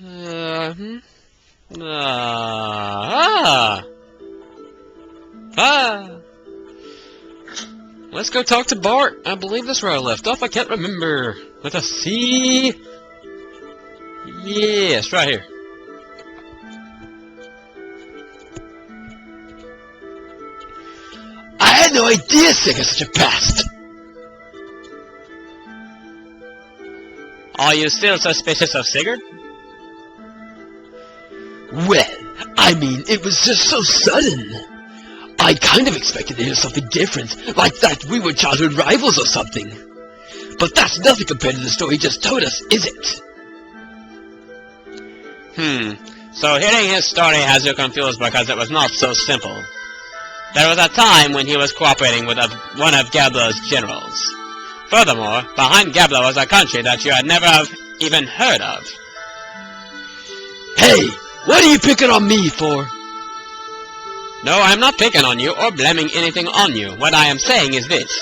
Hmm? Ah! Let's go talk to Bart. I believe that's where I left off. I can't remember. With a C? Yes, right here. I had no idea Sega had such a past. Are you still suspicious of Sigurd? Well, I mean, it was just so sudden. I kind of expected to hear something different, like that we were childhood rivals or something. But that's nothing compared to the story he just told us, is it? So hearing his story has you confused because it was not so simple. There was a time when he was cooperating with one of Gabler's generals. Furthermore, behind Gabler was a country that you had never even heard of. Hey, what are you picking on me for? No, I'm not picking on you or blaming anything on you. What I am saying is this.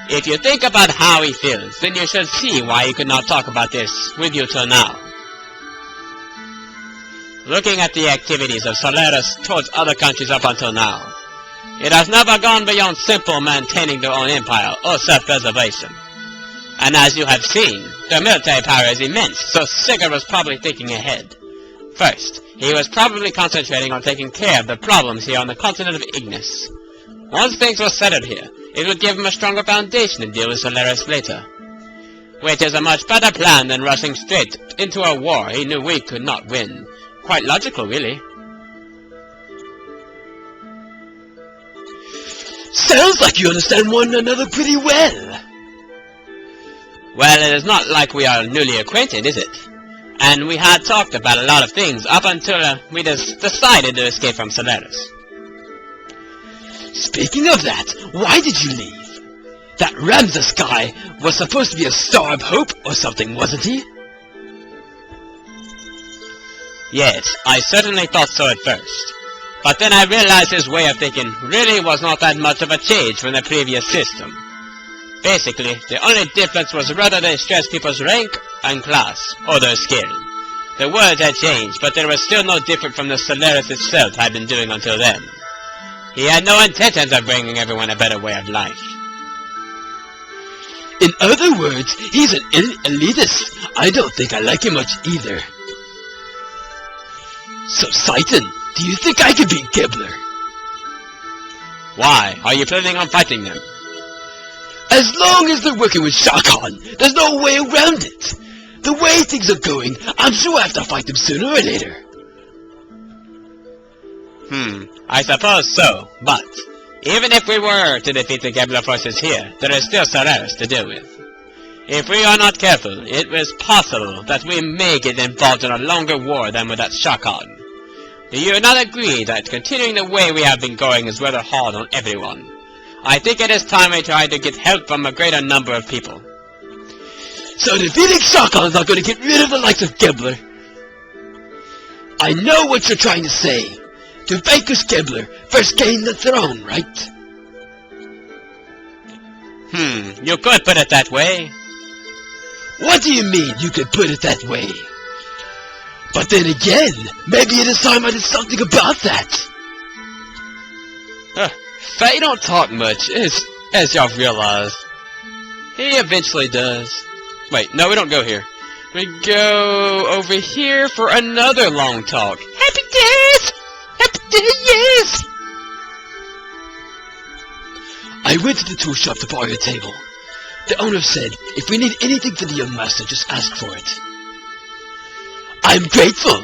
If you think about how he feels, then you should see why he could not talk about this with you till now. Looking at the activities of Solaris towards other countries up until now, it has never gone beyond simple maintaining their own empire or self-preservation. And as you have seen, their military power is immense, so Sigurd was probably thinking ahead. First, he was probably concentrating on taking care of the problems here on the continent of Ignis. Once things were settled here, it would give him a stronger foundation to deal with Solaris later. Which is a much better plan than rushing straight into a war he knew we could not win. Quite logical, really. Sounds like you understand one another pretty well. Well, it is not like we are newly acquainted, is it? And we had talked about a lot of things up until we decided to escape from Solaris. Speaking of that, why did you leave? That Ramses guy was supposed to be a star of hope or something, wasn't he? Yes, I certainly thought so at first. But then I realized his way of thinking really was not that much of a change from the previous system. Basically, the only difference was whether they stressed people's rank and class, or their skill. The words had changed, but they were still no different from the Solaris itself had been doing until then. He had no intentions of bringing everyone a better way of life. In other words, he's an elitist. I don't think I like him much either. So, Satan, do you think I can beat Gibbler? Why? Are you planning on fighting them? As long as they're working with Shah Khan, there's no way around it. The way things are going, I'm sure I have to fight them sooner or later. I suppose so, but even if we were to defeat the Gibbler forces here, there is still Solaris to deal with. If we are not careful, it is possible that we may get involved in a longer war than with that Shah Khan. Do you not agree that continuing the way we have been going is rather hard on everyone? I think it is time we try to get help from a greater number of people. So defeating Shah Khan is not going to get rid of the likes of Gibbler? I know what you're trying to say. To vanquish Gibbler, first gain the throne, right? You could put it that way. What do you mean, you could put it that way? But then again, maybe it is time I did something about that. Faye don't talk much, as y'all realize. He eventually does. Wait, no, we don't go here. We go over here for another long talk. Happy days! Happy days! I went to the tool shop to borrow a table. The owner said, if we need anything for the young master, just ask for it. I'm grateful!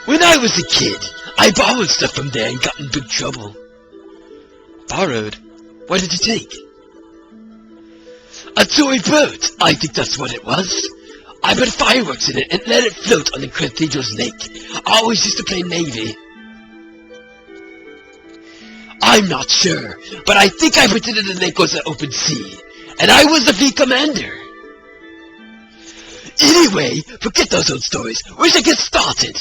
When I was a kid, I borrowed stuff from there and got in big trouble. Borrowed? What did you take? A toy boat! I think that's what it was. I put fireworks in it and let it float on the cathedral's lake. I always used to play Navy. I'm not sure, but I think I pretended the lake was an open sea, and I was the fleet commander. Anyway, forget those old stories. We should get started.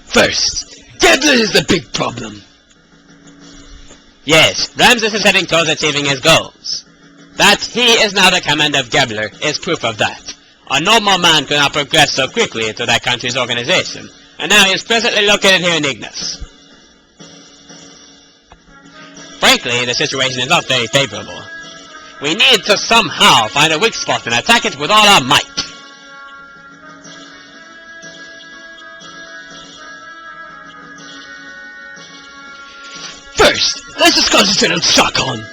First, Gibbler is the big problem. Yes, Ramses is heading towards achieving his goals. That he is now the commander of Gebler is proof of that. A normal man could not progress so quickly into that country's organization, and now he is presently located here in Ignis. Frankly, the situation is not very favorable. We need to somehow find a weak spot and attack it with all our might. First, let's just concentrate on Shakhan.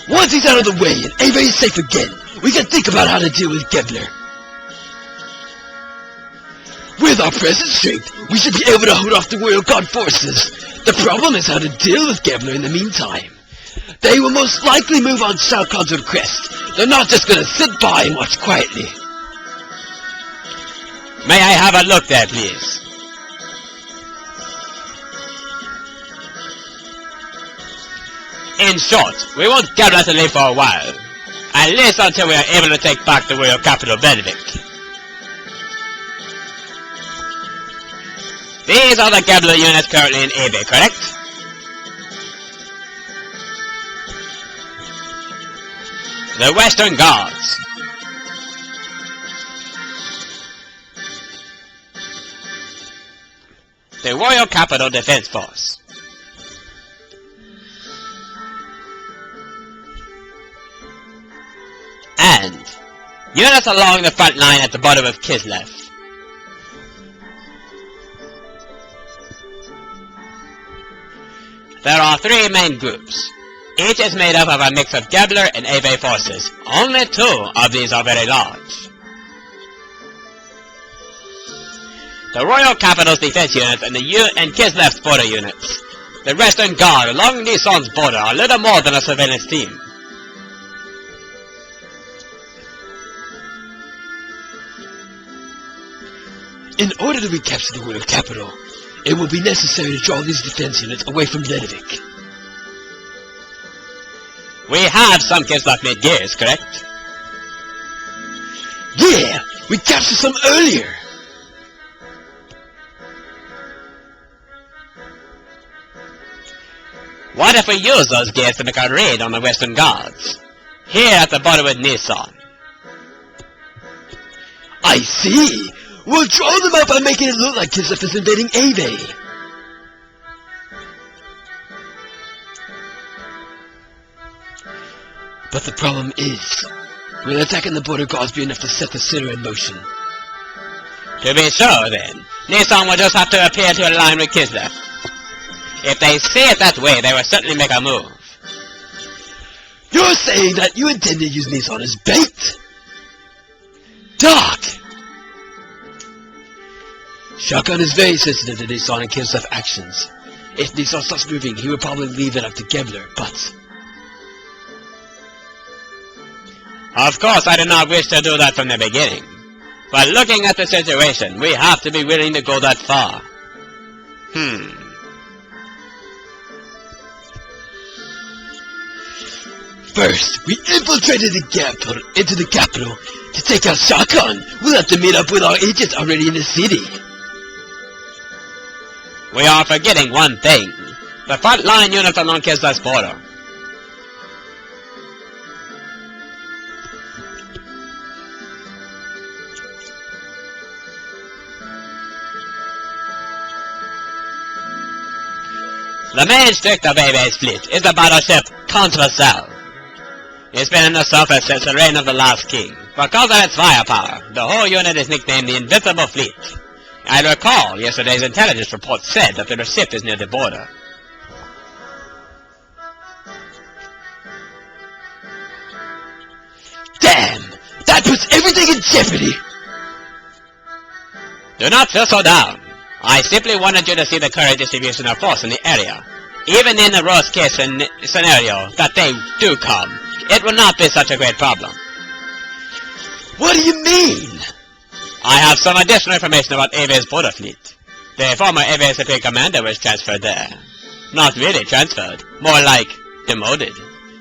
Once he's out of the way and Ava is safe again, we can think about how to deal with Gebler. With our present strength, we should be able to hold off the Royal Guard forces. The problem is how to deal with Gebler in the meantime. They will most likely move on Shao Kahn's request. They're not just gonna sit by and watch quietly. May I have a look there, please? In short, we want Gebler to live for a while. At least until we are able to take back the royal capital, Velvik. These are the Gebler units currently in Ebe, correct? The Western Guards. The Royal Capital Defense Force. And units along the front line at the bottom of Kislev. There are three main groups. Each is made up of a mix of Gebler and Ave forces. Only two of these are very large. The Royal Capital's defense units and Kislev's border units. The Western Guard along Nissan's border are little more than a surveillance team. In order to recapture the Royal Capital, it will be necessary to draw these defense units away from Ledovik. We have some Kislev-made gears, correct? Yeah! We captured some earlier! What if we use those gears to make a raid on the Western Guards? Here at the border with Nissan. I see! We'll draw them out by making it look like Kislev is invading Ave. But the problem is, will attacking the border guards be enough to set the center in motion? To be sure, then, Nissan will just have to appear to align with Kislev. If they see it that way, they will certainly make a move. You're saying that you intend to use Nissan as bait? Doc! Shao Kahn is very sensitive to Nissan and Kislev actions. If Nissan starts moving, he will probably leave it up to Gebler, but... Of course, I did not wish to do that from the beginning. But looking at the situation, we have to be willing to go that far. First, we infiltrated into the capital to take out Shao Kahn. We'll have to meet up with our agents already in the city. We are forgetting one thing. The front line units along Kislev's border. The main strength of Ave's fleet is the battleship Contra-Cell. It's been in the surface since the reign of the last king. Because of its firepower, the whole unit is nicknamed the Invincible Fleet. I recall yesterday's intelligence report said that the ship is near the border. Damn! That puts everything in jeopardy! Do not feel so down. I simply wanted you to see the current distribution of force in the area. Even in the worst case scenario that they do come, it will not be such a great problem. What do you mean? I have some additional information about Ave's border fleet. The former Ave Supreme Commander was transferred there. Not really transferred, more like demoted.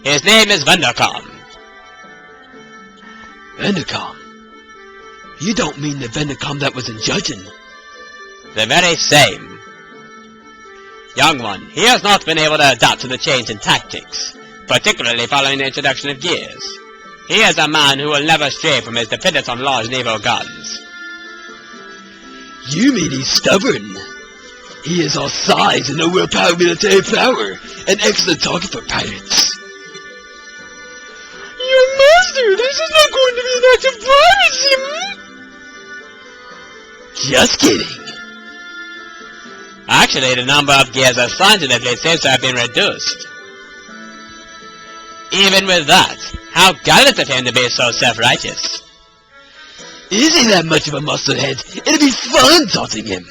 His name is Vendercom. Vendercom? You don't mean the Vendercom that was in Judgin? The very same. Young one, he has not been able to adapt to the change in tactics, particularly following the introduction of gears. He is a man who will never stray from his dependence on large naval guns. You mean he's stubborn? He is all size and overpowered military power, an excellent target for pirates. Young master, this is not going to be an act of piracy! Just kidding. Actually, the number of gears assigned to the fleet seems to have been reduced. Even with that, how gallant of him to be so self-righteous. Is he that much of a musclehead? It'd be fun taunting him.